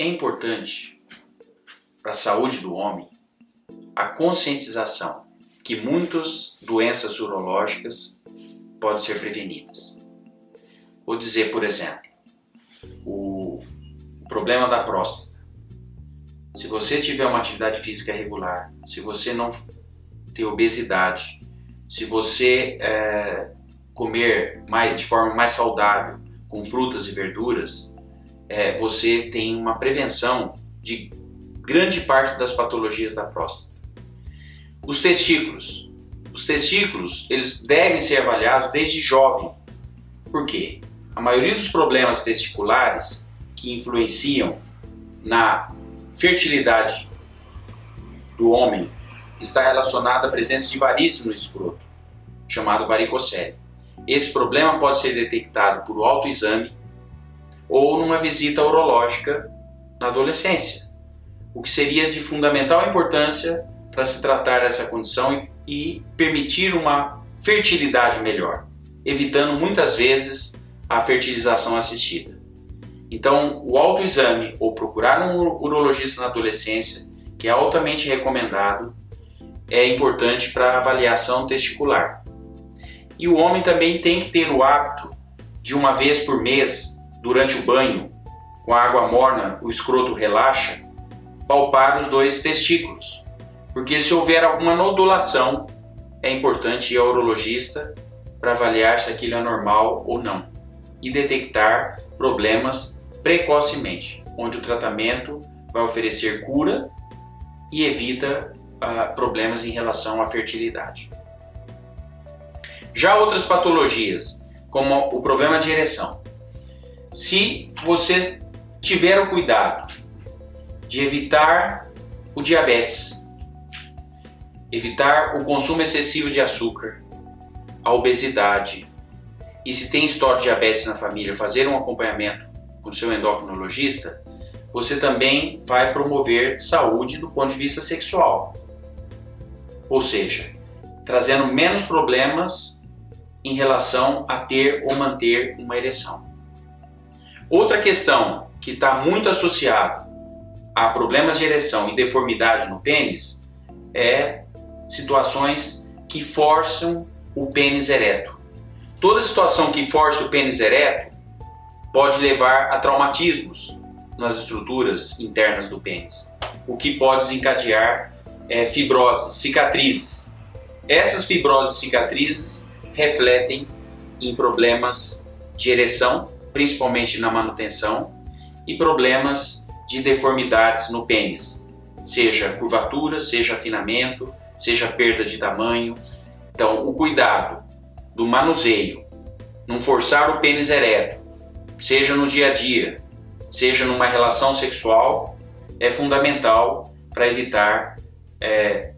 É importante para a saúde do homem a conscientização que muitas doenças urológicas podem ser prevenidas. Vou dizer, por exemplo, o problema da próstata. Se você tiver uma atividade física regular, se você não ter obesidade, se você comer de forma mais saudável, com frutas e verduras, você tem uma prevenção de grande parte das patologias da próstata. Os testículos. Os testículos, eles devem ser avaliados desde jovem. Por quê? A maioria dos problemas testiculares que influenciam na fertilidade do homem está relacionada à presença de varizes no escroto, chamado varicocele. Esse problema pode ser detectado por autoexame ou numa visita urológica na adolescência, o que seria de fundamental importância para se tratar dessa condição e permitir uma fertilidade melhor, evitando muitas vezes a fertilização assistida. Então, o autoexame ou procurar um urologista na adolescência, que é altamente recomendado, é importante para a avaliação testicular. E o homem também tem que ter o hábito de uma vez por mês, durante o banho, com a água morna, o escroto relaxa, palpar os dois testículos. Porque se houver alguma nodulação, é importante ir ao urologista para avaliar se aquilo é normal ou não e detectar problemas precocemente, onde o tratamento vai oferecer cura e evita problemas em relação à fertilidade. Já outras patologias, como o problema de ereção. Se você tiver o cuidado de evitar o diabetes, evitar o consumo excessivo de açúcar, a obesidade, e se tem história de diabetes na família, fazer um acompanhamento com o seu endocrinologista, você também vai promover saúde do ponto de vista sexual. Ou seja, trazendo menos problemas em relação a ter ou manter uma ereção. Outra questão que está muito associada a problemas de ereção e deformidade no pênis é situações que forçam o pênis ereto. Toda situação que força o pênis ereto pode levar a traumatismos nas estruturas internas do pênis, o que pode desencadear fibroses, cicatrizes. Essas fibroses e cicatrizes refletem em problemas de ereção, principalmente na manutenção, e problemas de deformidades no pênis, seja curvatura, seja afinamento, seja perda de tamanho. Então, o cuidado do manuseio, não forçar o pênis ereto, seja no dia a dia, seja numa relação sexual, é fundamental para evitar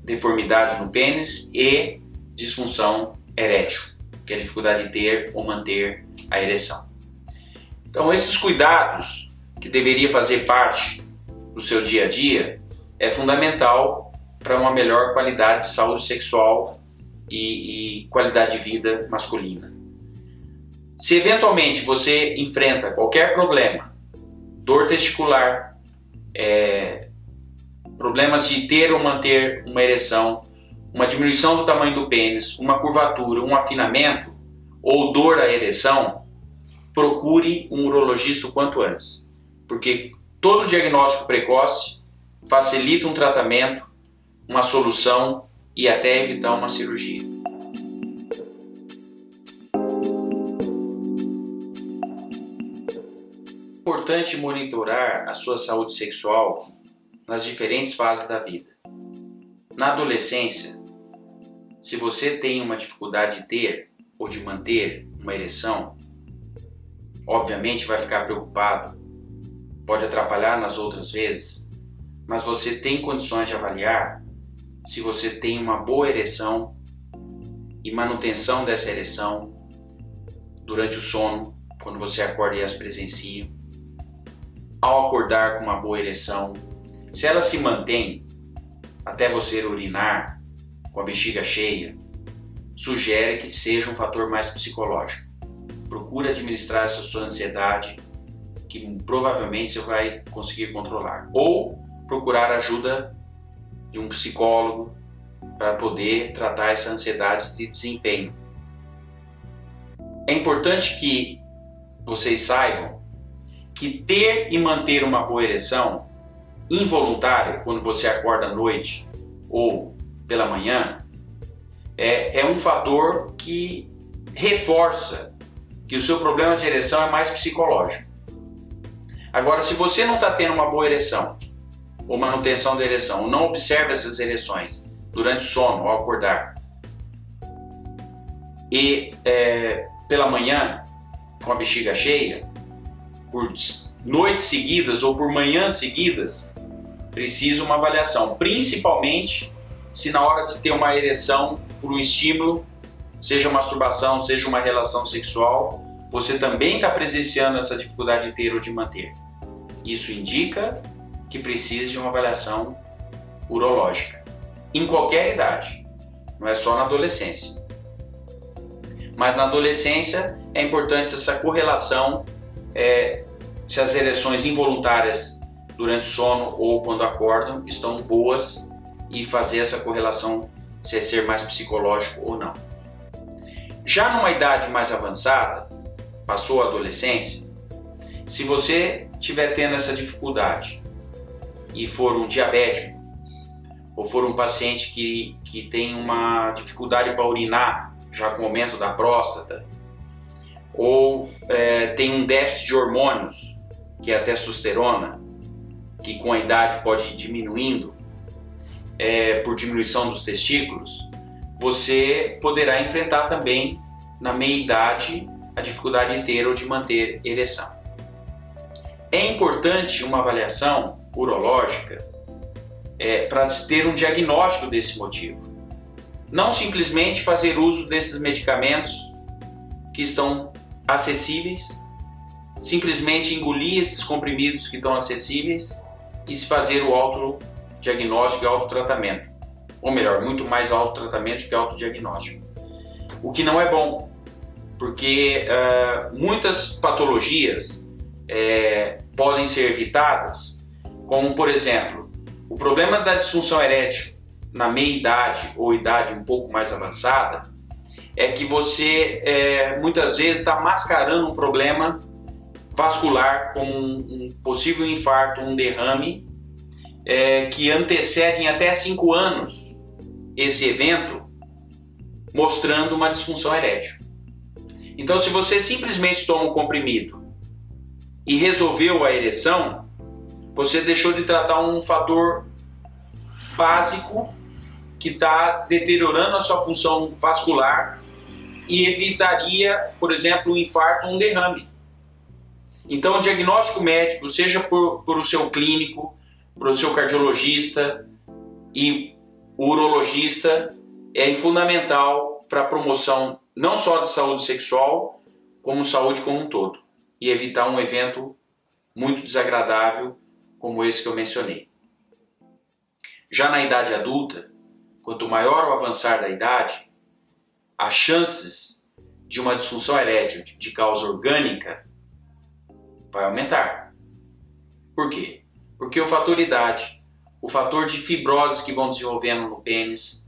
deformidades no pênis e disfunção erétil, que é a dificuldade de ter ou manter a ereção. Então, esses cuidados que deveria fazer parte do seu dia a dia é fundamental para uma melhor qualidade de saúde sexual e qualidade de vida masculina. Se eventualmente você enfrenta qualquer problema, dor testicular, problemas de ter ou manter uma ereção, uma diminuição do tamanho do pênis, uma curvatura, um afinamento ou dor à ereção, procure um urologista o quanto antes, porque todo diagnóstico precoce facilita um tratamento, uma solução e até evitar uma cirurgia. É importante monitorar a sua saúde sexual nas diferentes fases da vida. Na adolescência, se você tem uma dificuldade de ter ou de manter uma ereção, obviamente vai ficar preocupado, pode atrapalhar nas outras vezes, mas você tem condições de avaliar se você tem uma boa ereção e manutenção dessa ereção durante o sono, quando você acorda e as presencia, ao acordar com uma boa ereção. Se ela se mantém até você urinar com a bexiga cheia, sugere que seja um fator mais psicológico. Procura administrar essa sua ansiedade, que provavelmente você vai conseguir controlar. Ou procurar ajuda de um psicólogo para poder tratar essa ansiedade de desempenho. É importante que vocês saibam que ter e manter uma boa ereção involuntária, quando você acorda à noite ou pela manhã, é um fator que reforça que o seu problema de ereção é mais psicológico. Agora, se você não está tendo uma boa ereção, ou manutenção da ereção, ou não observa essas ereções durante o sono, ao acordar, e pela manhã, com a bexiga cheia, por noites seguidas ou por manhãs seguidas, precisa uma avaliação, principalmente se na hora de ter uma ereção por um estímulo, seja masturbação, seja uma relação sexual, você também está presenciando essa dificuldade de ter ou de manter. Isso indica que precisa de uma avaliação urológica, em qualquer idade, não é só na adolescência. Mas na adolescência é importante essa correlação, se as ereções involuntárias durante o sono ou quando acordam estão boas, e fazer essa correlação se é ser mais psicológico ou não. Já numa idade mais avançada, passou a adolescência, se você estiver tendo essa dificuldade e for um diabético, ou for um paciente que tem uma dificuldade para urinar, já com o aumento da próstata, ou tem um déficit de hormônios, que é a testosterona, que com a idade pode ir diminuindo, por diminuição dos testículos, você poderá enfrentar também, na meia-idade, a dificuldade de ter ou de manter ereção. É importante uma avaliação urológica para ter um diagnóstico desse motivo. Não simplesmente fazer uso desses medicamentos que estão acessíveis, simplesmente engolir esses comprimidos que estão acessíveis e se fazer o autodiagnóstico e autotratamento. Ou melhor, muito mais autotratamento que autodiagnóstico. O que não é bom, porque muitas patologias podem ser evitadas, como por exemplo, o problema da disfunção erétil na meia-idade ou idade um pouco mais avançada, é que você muitas vezes está mascarando um problema vascular como um possível infarto, um derrame, que antecedem até 5 anos esse evento, mostrando uma disfunção erétil. Então, se você simplesmente toma um comprimido e resolveu a ereção, você deixou de tratar um fator básico que está deteriorando a sua função vascular e evitaria, por exemplo, um infarto ou um derrame. Então, o diagnóstico médico, seja por o seu clínico, por o seu cardiologista e o urologista, é fundamental para a promoção não só de saúde sexual, como saúde como um todo, e evitar um evento muito desagradável como esse que eu mencionei. Já na idade adulta, quanto maior o avançar da idade, as chances de uma disfunção erétil de causa orgânica vai aumentar. Por quê? Porque o fator idade, o fator de fibroses que vão desenvolvendo no pênis,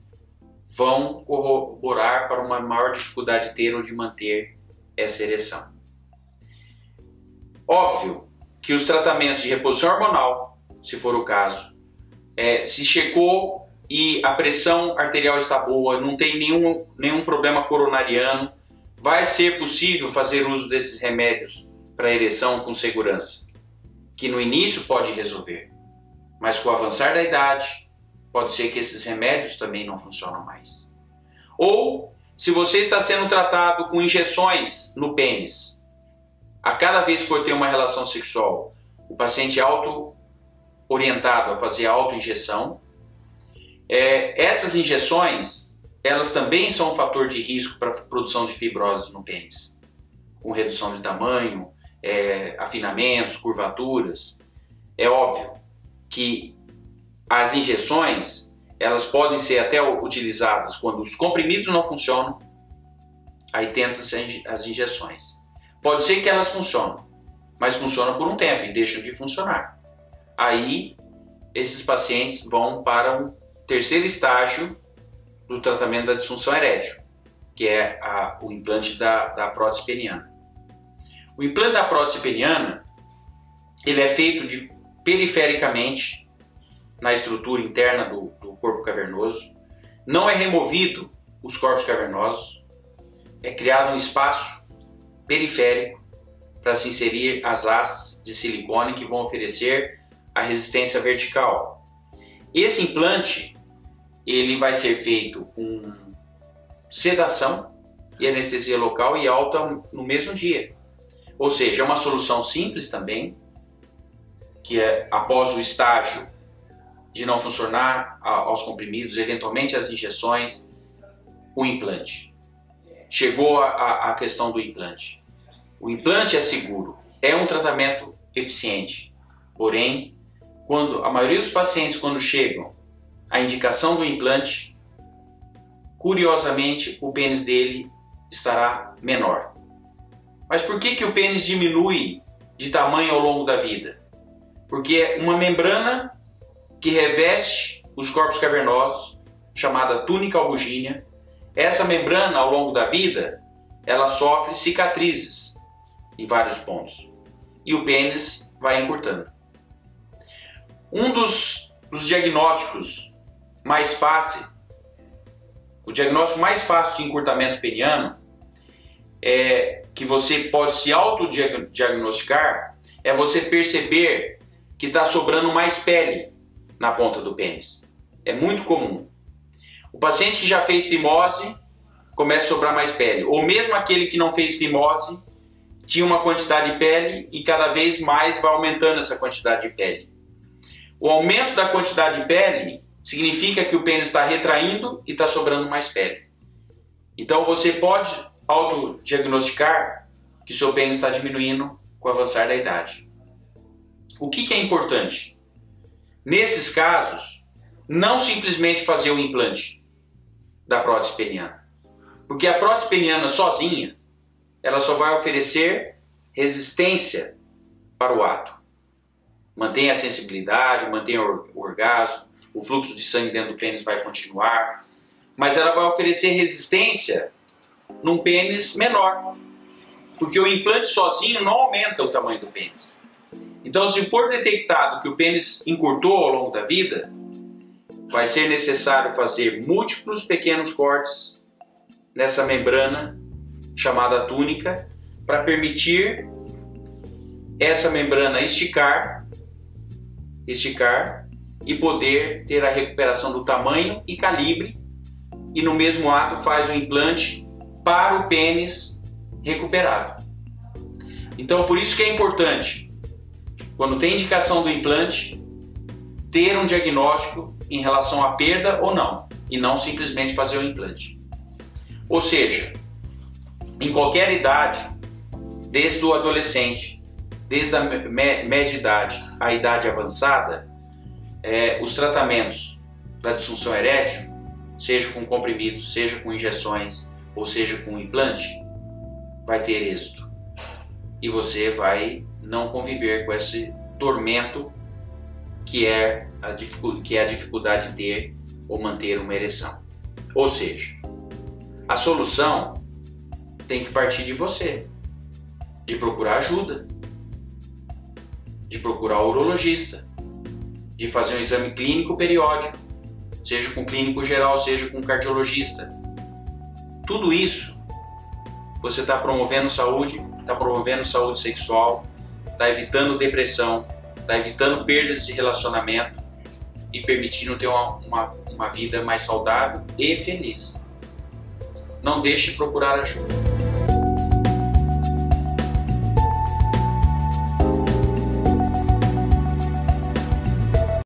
vão corroborar para uma maior dificuldade de ter ou de manter essa ereção. Óbvio que os tratamentos de reposição hormonal, se for o caso, se checou e a pressão arterial está boa, não tem nenhum problema coronariano, vai ser possível fazer uso desses remédios para ereção com segurança, que no início pode resolver, mas com o avançar da idade, pode ser que esses remédios também não funcionam mais. Ou, se você está sendo tratado com injeções no pênis, a cada vez que for ter uma relação sexual, o paciente é auto-orientado a fazer auto-injeção, essas injeções, elas também são um fator de risco para a produção de fibroses no pênis, com redução de tamanho, afinamentos, curvaturas. É óbvio que as injeções, elas podem ser até utilizadas quando os comprimidos não funcionam, aí tenta-se as injeções. Pode ser que elas funcionem, mas funciona por um tempo e deixam de funcionar. Aí, esses pacientes vão para um terceiro estágio do tratamento da disfunção erétil, que é o implante da prótese peniana. O implante da prótese peniana, ele é feito perifericamente na estrutura interna do corpo cavernoso. Não é removido os corpos cavernosos, é criado um espaço periférico para se inserir as hastes de silicone que vão oferecer a resistência vertical. Esse implante ele vai ser feito com sedação e anestesia local e alta no mesmo dia. Ou seja, é uma solução simples também, que é após o estágio de não funcionar aos comprimidos, eventualmente as injeções, o implante. Chegou a questão do implante. O implante é seguro, é um tratamento eficiente, porém, a maioria dos pacientes, quando chegam à indicação do implante, curiosamente, o pênis dele estará menor. Mas por que o pênis diminui de tamanho ao longo da vida? Porque é uma membrana que reveste os corpos cavernosos, chamada túnica albugínea. Essa membrana, ao longo da vida, ela sofre cicatrizes em vários pontos. E o pênis vai encurtando. Um dos diagnósticos mais fáceis, o diagnóstico mais fácil de encurtamento peniano, que você pode se autodiagnosticar, é você perceber que está sobrando mais pele na ponta do pênis. É muito comum. O paciente que já fez fimose começa a sobrar mais pele. Ou mesmo aquele que não fez fimose tinha uma quantidade de pele e cada vez mais vai aumentando essa quantidade de pele. O aumento da quantidade de pele significa que o pênis está retraindo e está sobrando mais pele. Então você pode autodiagnosticar que seu pênis está diminuindo com o avançar da idade. O que é importante? Nesses casos, não simplesmente fazer o implante da prótese peniana. Porque a prótese peniana sozinha, ela só vai oferecer resistência para o ato. Mantém a sensibilidade, mantém o orgasmo, o fluxo de sangue dentro do pênis vai continuar, mas ela vai oferecer resistência num pênis menor, porque o implante sozinho não aumenta o tamanho do pênis. Então, se for detectado que o pênis encurtou ao longo da vida, vai ser necessário fazer múltiplos pequenos cortes nessa membrana chamada túnica, para permitir essa membrana esticar e poder ter a recuperação do tamanho e calibre, e no mesmo ato faz o implante para o pênis recuperado. Então, por isso que é importante, quando tem indicação do implante, ter um diagnóstico em relação à perda ou não, e não simplesmente fazer o implante. Ou seja, em qualquer idade, desde o adolescente, desde a média idade à idade avançada, os tratamentos da disfunção erétil, seja com comprimidos, seja com injeções, ou seja com implante, vai ter êxito. E você vai não conviver com esse tormento que é a dificuldade de ter ou manter uma ereção. Ou seja, a solução tem que partir de você, de procurar ajuda, de procurar o urologista, de fazer um exame clínico periódico, seja com clínico geral, seja com cardiologista. Tudo isso você está promovendo saúde sexual, está evitando depressão, está evitando perdas de relacionamento e permitindo ter uma vida mais saudável e feliz. Não deixe de procurar ajuda.